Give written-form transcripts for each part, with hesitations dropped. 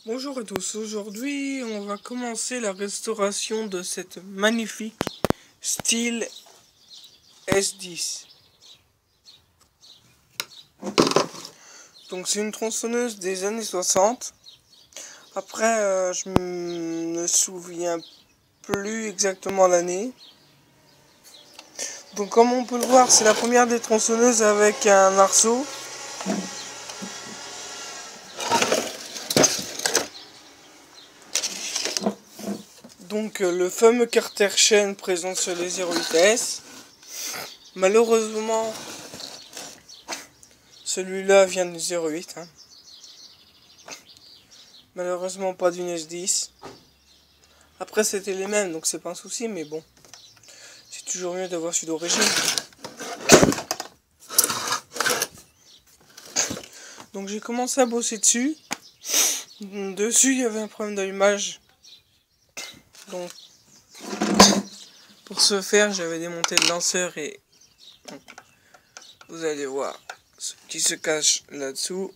Bonjour à tous, aujourd'hui on va commencer la restauration de cette magnifique Stihl S10. Donc c'est une tronçonneuse des années 60. Après je me souviens plus exactement l'année. Donc comme on peut le voir, c'est la première des tronçonneuses avec un arceau. Donc le fameux carter chaîne présent sur les 08S. Malheureusement, celui-là vient du 08. Malheureusement pas d'une S10. Après c'était les mêmes, donc c'est pas un souci, mais bon. C'est toujours mieux d'avoir celui d'origine. Donc j'ai commencé à bosser dessus. Dessus il y avait un problème d'allumage. Donc pour ce faire j'avais démonté le lanceur et vous allez voir ce qui se cache là-dessous.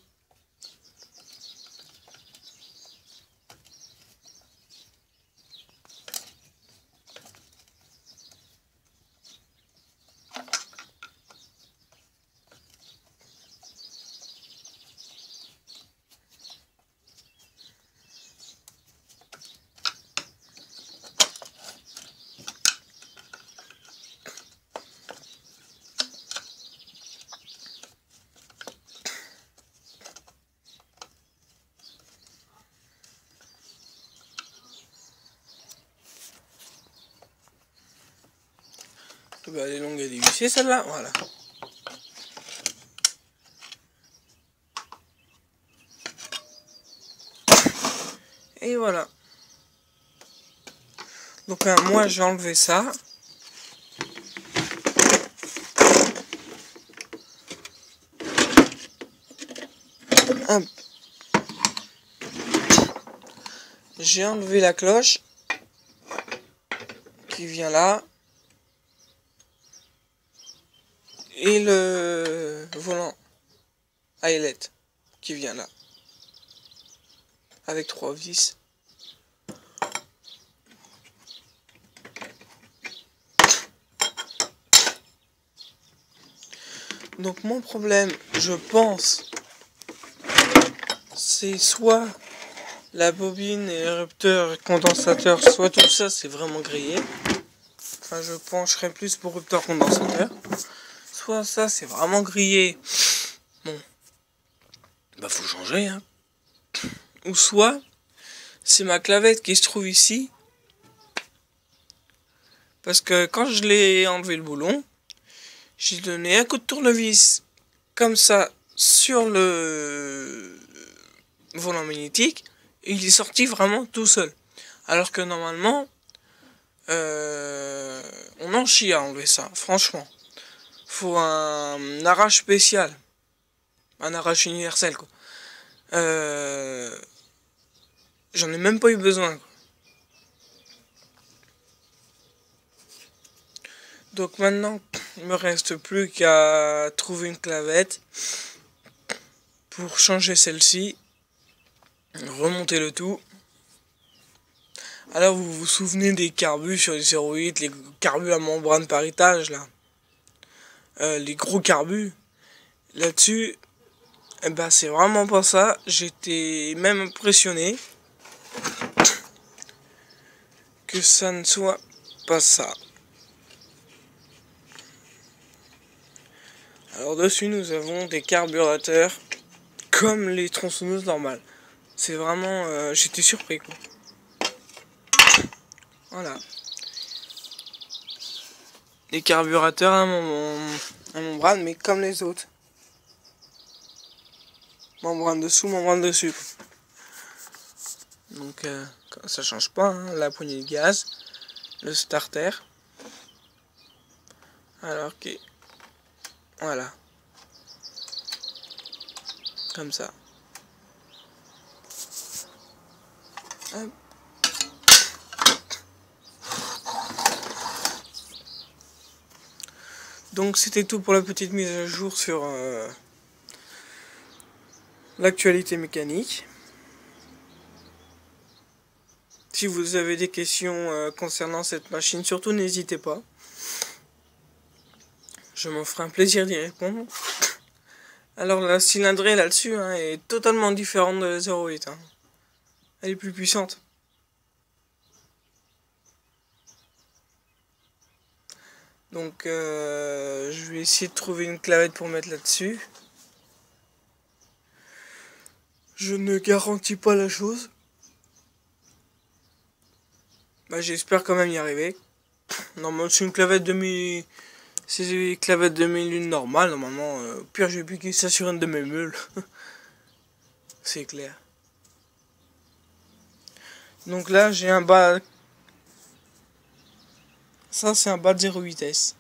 Elle est longue et dévissée celle-là, voilà. Et voilà. Donc moi j'ai enlevé ça. J'ai enlevé la cloche qui vient là. Et le volant à ailette qui vient là. Avec 3 vis. Donc mon problème, je pense, c'est soit la bobine et l'érupteur condensateur, soit tout ça c'est vraiment grillé. Enfin je pencherais plus pour rupteur condensateur. Soit ça c'est vraiment grillé. Bon, bah faut changer hein. Ou soit c'est ma clavette qui se trouve ici. Parce que quand je l'ai enlevé le boulon, j'ai donné un coup de tournevis comme ça sur le volant magnétique et il est sorti vraiment tout seul. Alors que normalement, on en chie à enlever ça, franchement. Faut un arrache spécial, un arrache universel quoi. J'en ai même pas eu besoin quoi. Donc maintenant, il me reste plus qu'à trouver une clavette pour changer celle-ci, remonter le tout. Alors vous vous souvenez des carbus sur les 08, les carbus à membrane par étage là, les gros carbus là-dessus, eh ben c'est vraiment pas ça. J'étais même impressionné que ça ne soit pas ça. Alors dessus nous avons des carburateurs comme les tronçonneuses normales. C'est vraiment, j'étais surpris quoi. Voilà. Les carburateurs à membrane, mais comme les autres. Membrane dessous, membrane dessus. Donc ça change pas, hein. La poignée de gaz, le starter. Alors que voilà. Comme ça. Hop. Donc c'était tout pour la petite mise à jour sur l'actualité mécanique. Si vous avez des questions concernant cette machine, surtout n'hésitez pas. Je m'en ferai un plaisir d'y répondre. Alors la cylindrée là-dessus hein, est totalement différente de la 08. Hein. Elle est plus puissante. Donc je vais essayer de trouver une clavette pour mettre là-dessus. Je ne garantis pas la chose. Bah, j'espère quand même y arriver. Normalement c'est une clavette demi... C'est une clavette demi-lune normale normalement. Au pire je vais piquer ça sur une de mes meules. C'est clair. Donc là j'ai un bas. Ça c'est un bas de 0,8S.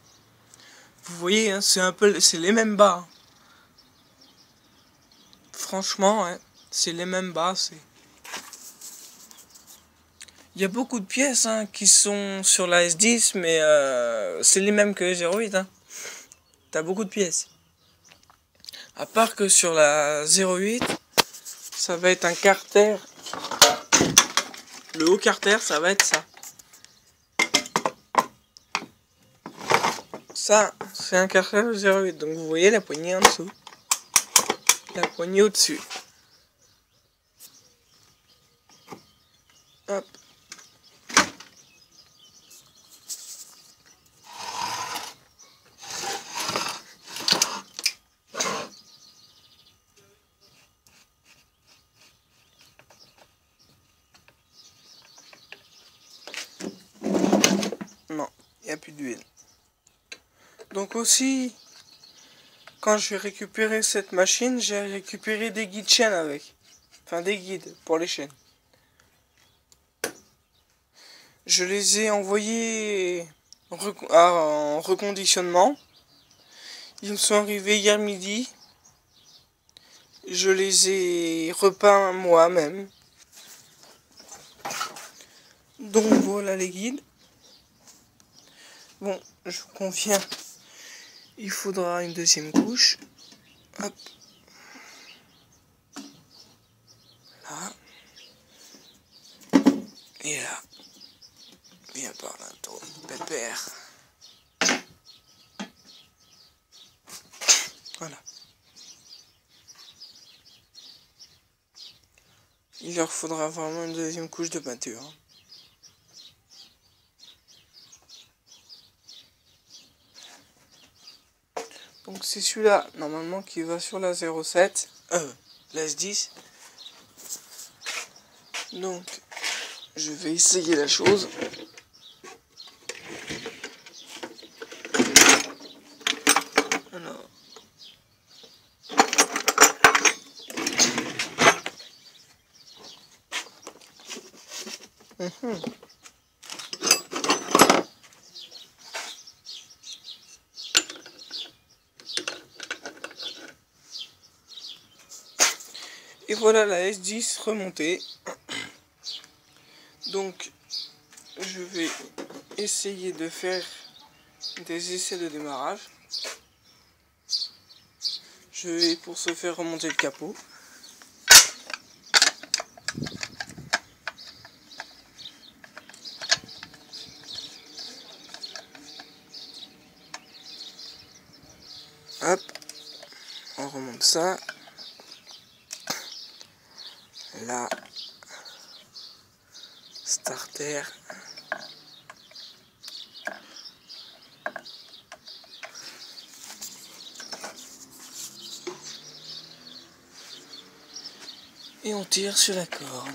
Vous voyez hein, c'est un peu. C'est les mêmes bas. Franchement hein, c'est les mêmes bas. Il y a beaucoup de pièces hein, qui sont sur la S10 mais c'est les mêmes que les 0,8 hein. T'as beaucoup de pièces. À part que sur la 0,8 ça va être un carter. Le haut carter ça va être ça. Ça c'est un carter de 0,8. Donc vous voyez la poignée en dessous. La poignée au-dessus. Hop. Non, il n'y a plus d'huile. Donc aussi, quand je vais récupérer cette machine, j'ai récupéré des guides chaînes avec. Enfin des guides pour les chaînes. Je les ai envoyés en reconditionnement. Ils me sont arrivés hier midi. Je les ai repeints moi-même. Donc voilà les guides. Bon, je vous confirme. Il faudra une deuxième couche. Hop. Là. Et là. Viens par là, toi, pépère. Voilà. Il leur faudra vraiment une deuxième couche de peinture. Donc c'est celui-là, normalement, qui va sur la 07, la S10. Donc, je vais essayer la chose. Alors. Et voilà la S10 remontée. Donc je vais essayer de faire des essais de démarrage. Je vais pour ce faire remonter le capot. Hop, on remonte ça. Là, starter. Et on tire sur la corde.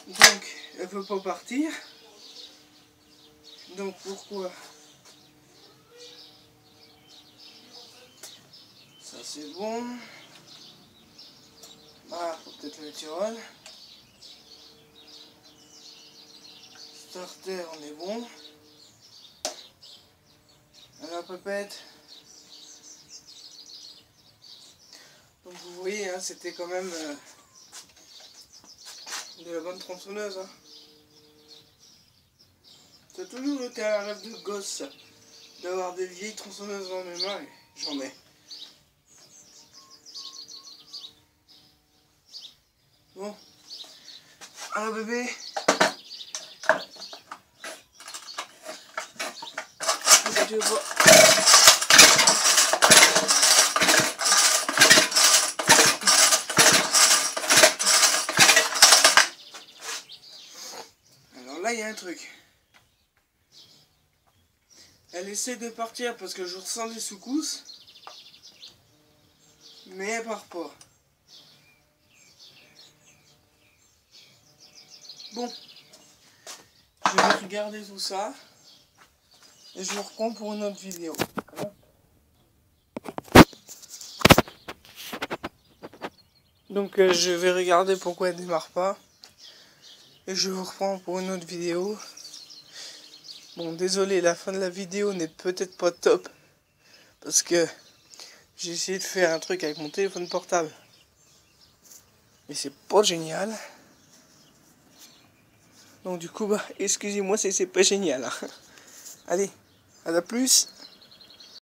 Donc, elle peut pas partir. Donc, pourquoi? c'est bon. Ah, faut peut-être le Tyrol. Starter, on est bon. Alors, pépette. Donc vous voyez, hein, c'était quand même de la bonne tronçonneuse. Hein. Ça a toujours été un rêve de gosse d'avoir des vieilles tronçonneuses dans mes mains et j'en ai. Bon. Alors bébé. Qu'est-ce que tu veux pas? Alors là il y a un truc. Elle essaie de partir parce que je ressens des secousses. Mais elle part pas. Bon. Je vais regarder tout ça. Et je vous reprends pour une autre vidéo. Donc je vais regarder pourquoi elle démarre pas. Et je vous reprends pour une autre vidéo. Bon, désolé, la fin de la vidéo n'est peut-être pas top. Parce que j'ai essayé de faire un truc avec mon téléphone portable. Mais c'est pas génial. Donc du coup, bah, excusez-moi si c'est pas génial. Hein. Allez, à la plus.